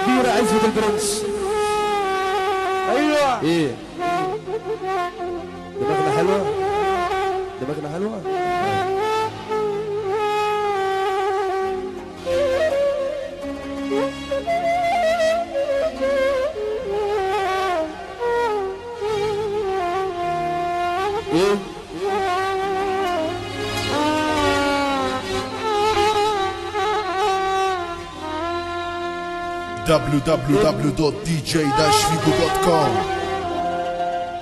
كبيرة عزبة البرنس. ايوه ايه دماغنا حلوة، دماغنا حلوة. ايه www.dj-figo.com.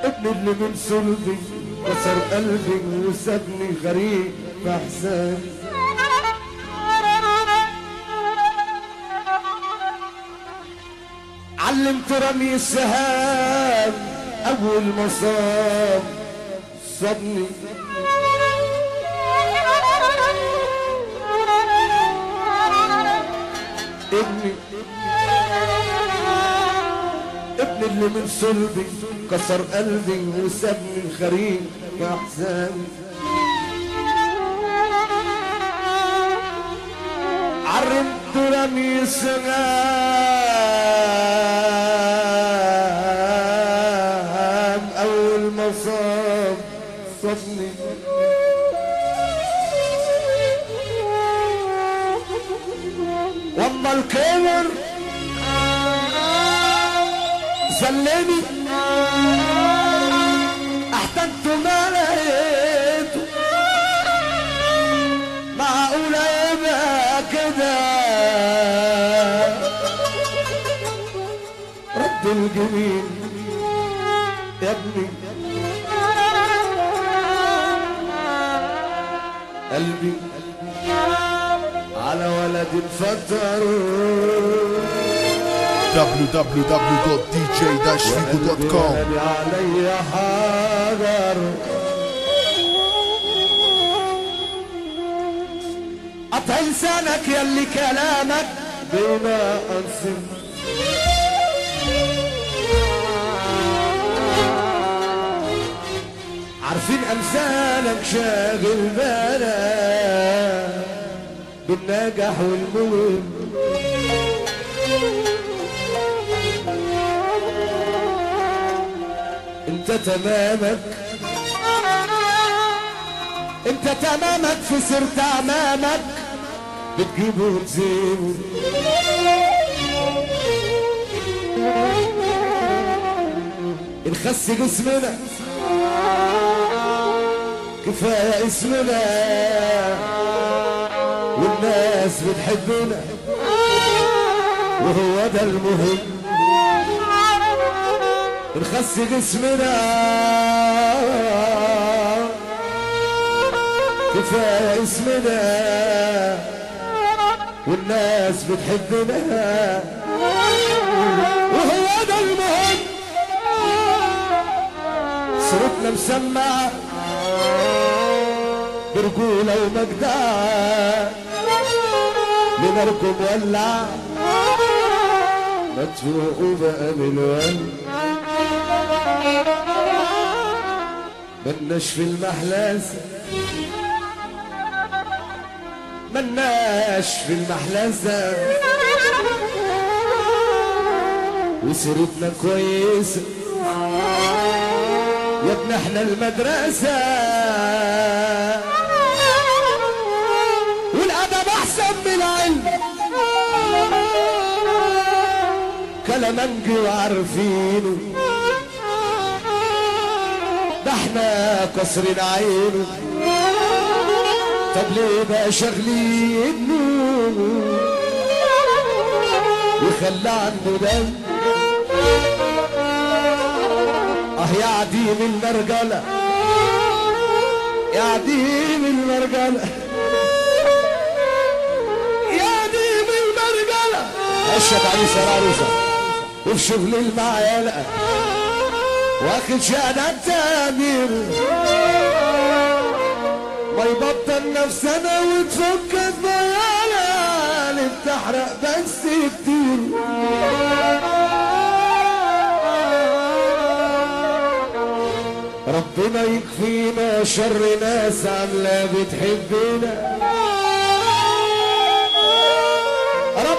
ابني اللي من صلبي كسر قلبي وسابني غريب في احزاني. علمت رمي السهام اول ما صابني. ابني اللي من صلبي كسر قلبي وسابني غريب في احزاني. علمت رمي السهام اول ما صابني. واما الكبر سلمي احتجت ما لقيته. معقولة يبقى كده رد الجميل يا ابني. قلبي على ولد الفتر www.dj-figo.com. علي حجر قطع لسانك يلي كلامك بما انسم. عارفين امثالك شاغل بالك بالنجاح والمهم. انت تمامك في سرت امامك بتجيبه وتزينه. نخس جسمنا كفايه اسمنا والناس بتحبنا وهو ده المهم. نخس جسمنا كفايه اسمنا والناس بتحبنا وهو ده المهم. صورتنا مسمعه برجوله ومجدعه لنركب ولع مدفوق بقى بالولع. ملناش في المحلاسة ملناش في المحلاسة وسيرتنا كويسة يا ابن احنا المدرسة والأدب أحسن من العلم. كلامنجي وعارفينه ده احنا كسرين عينه. طب ليه بقى شاغلينه وخلى عنده دم. يا عديم المرجلة يا عديم المرجلة يا عديم المرجلة. اشهد عليه سرارسة وفي شغل المعيلة واخد شهادة تامير. ما يبطل نفسنا وتفك الضيالة اللي بتحرق بس كتير. ربنا يكفينا شر ناس عاملة بتحبنا.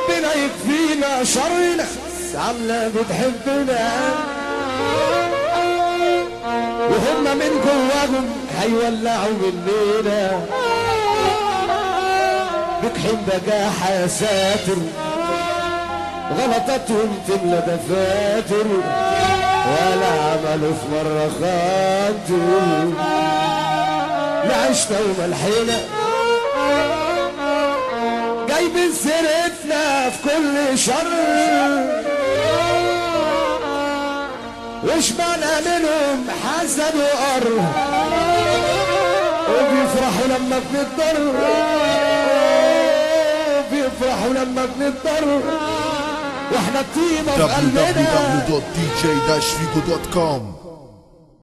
ربنا يكفينا شر ناس عاملة بتحبنا وهم من جواهم هيولعوا مننا بجحيم بجاحة يا ساتر غلطتهم تملى دفاتر ولا عملوا في مرة خاطر لا عشنا وملحنا جايبين سيرتنا في كل شر وشمعنا منهم حسد وقر وبيفرحوا لما بنضطر بيفرحوا لما بنضطر واحنا الطيبة في قلبنا www.dj-figo.com